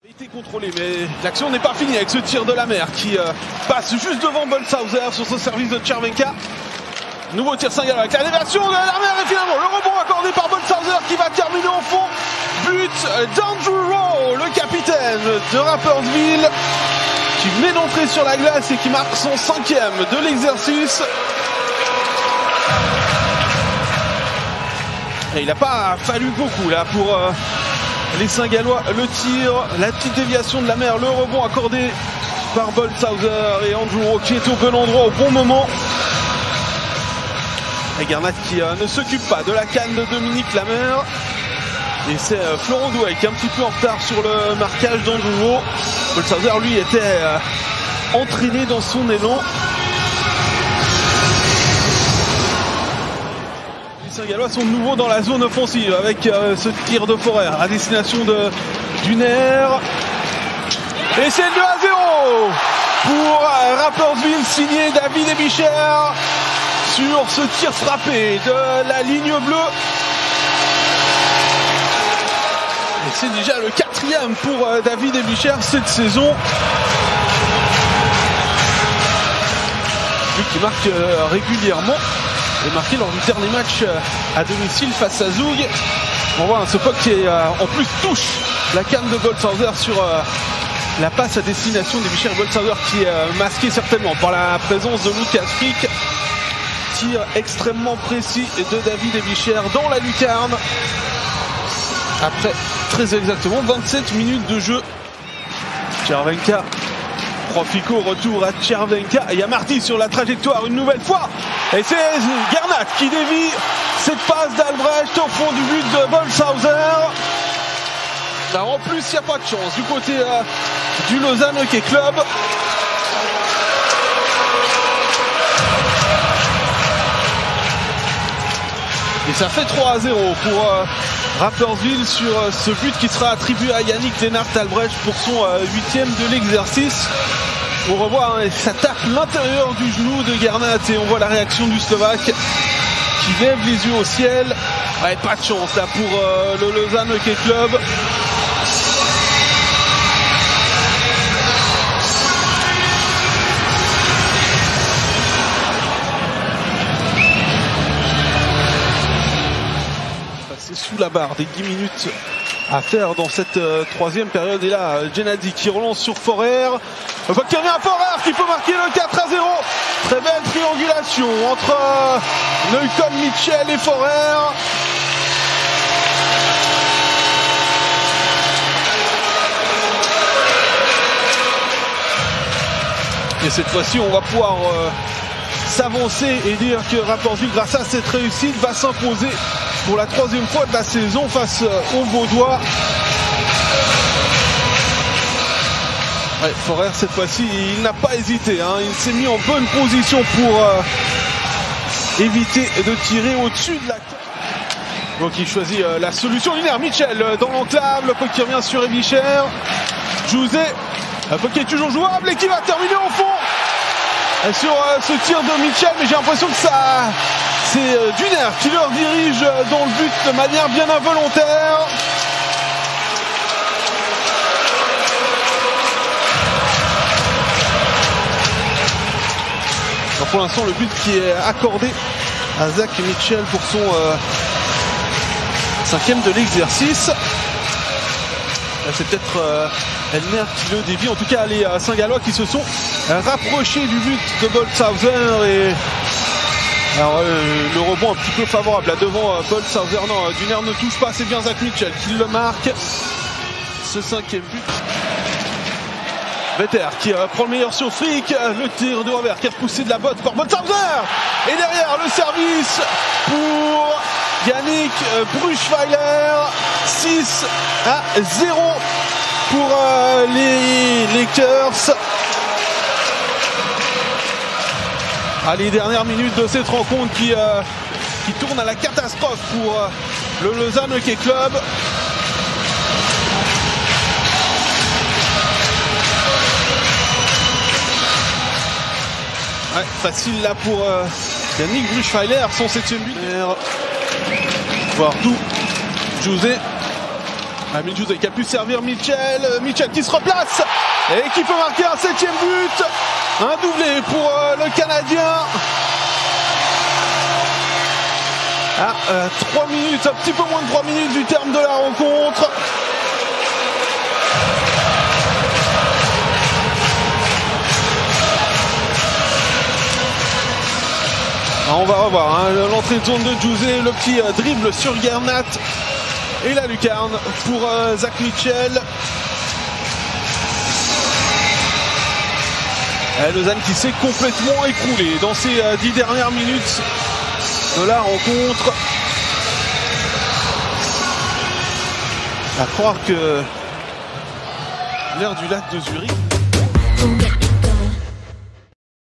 Il a été contrôlé, mais l'action n'est pas finie avec ce tir de la mer qui passe juste devant Bolshauser sur ce service de Tchervenka. Nouveau tir singulier avec la déviation de la mer et finalement le rebond accordé par Bolshauser qui va terminer au fond. But d'Andrew Rowe, le capitaine de Rapperswil, qui venait d'entrer sur la glace et qui marque son 5e de l'exercice. Et il n'a pas fallu beaucoup là pour les Saint-Gallois. Le tir, la petite déviation de la mer, le rebond accordé par Bolshauser et Andrew Rowe qui est au bon endroit au bon moment. Et Garnat qui ne s'occupe pas de la canne de Dominique Lamer. Et c'est Florent Douai qui est un petit peu en retard sur le marquage d'Andrew Rowe. Bolshauser lui était entraîné dans son élan. Les Saint-Gallois sont de nouveau dans la zone offensive avec ce tir de Forer à destination de Duner. Et c'est 2-0 pour Rapperswil signé David Ebicher sur ce tir frappé de la ligne bleue. Et c'est déjà le 4e pour David Ebicher cette saison. Lui qui marque régulièrement. Et marqué lors du dernier match à domicile face à Zoug. On voit ce puck qui en plus touche la canne de Bolshauser sur la passe à destination d'Ebicher. Bolshauser qui est masqué certainement par la présence de Lucas Frick. Tir extrêmement précis de David Ebicher dans la lucarne. Après très exactement 27 minutes de jeu. Tchervenka, Profico, retour à Tchervenka. Et il y a Marty sur la trajectoire une nouvelle fois. Et c'est Garnat qui dévie cette passe d'Albrecht au fond du but de Bolshauser. Là, en plus, il n'y a pas de chance du côté du Lausanne Hockey Club. Et ça fait 3-0 pour Rapperswil sur ce but qui sera attribué à Yannick Lennart-Albrecht pour son 8e de l'exercice. On revoit, hein, ça tape l'intérieur du genou de Garnat et on voit la réaction du Slovaque qui lève les yeux au ciel. Ouais, pas de chance là pour le Lausanne Hockey Club. Sous la barre des 10 minutes à faire dans cette 3e période. Et là, Gennady qui relance sur Forer. Qui revient à Forer qui peut marquer le 4-0. Très belle triangulation entre Neukom, Mitchell et Forer. Et cette fois-ci, on va pouvoir s'avancer et dire que Rapperswil, grâce à cette réussite, va s'imposer pour la 3e fois de la saison face aux Vaudois. Ouais, Forer, cette fois-ci, il n'a pas hésité. Hein. Il s'est mis en bonne position pour éviter de tirer au-dessus de la... Donc il choisit la solution linéaire. Mitchell dans l'enclave, le puck qui revient sur Ebicher. José, le puck qui est toujours jouable et qui va terminer au fond sur ce tir de Mitchell, mais j'ai l'impression que ça... C'est Duner qui leur dirige dans le but de manière bien involontaire. Alors pour l'instant, le but qui est accordé à Zach Mitchell pour son 5e de l'exercice. C'est peut-être Elmer qui le dévie. En tout cas, les Saint-Gallois qui se sont rapprochés du but de Bolshauser et... Alors le rebond un petit peu favorable là devant Bolshauser. Non, Duner ne touche pas, c'est bien Zach Mitchell qui le marque. Ce 5e but. Vetter qui prend le meilleur sur Frick. Le tir de Robert qui est repoussé de la botte par Bolshauser. Et derrière le service pour Yannick Bruchweiler. 6-0 pour les Lakers. Ah, les dernières minutes de cette rencontre qui tourne à la catastrophe pour le Lausanne Hockey Club. Ouais, facile là pour Yannick Bruchweiler, son 7e but. Voir tout. José. Amine José qui a pu servir Mitchell. Mitchell qui se replace et qui peut marquer un 7e but. Un doublé pour le Canadien. À 3 minutes, un petit peu moins de 3 minutes du terme de la rencontre. On va revoir hein, l'entrée de zone de José, le petit dribble sur Gernat et la lucarne pour Zach Mitchell. Lausanne qui s'est complètement écroulé dans ces 10 dernières minutes de la rencontre. À croire que l'air du lac de Zurich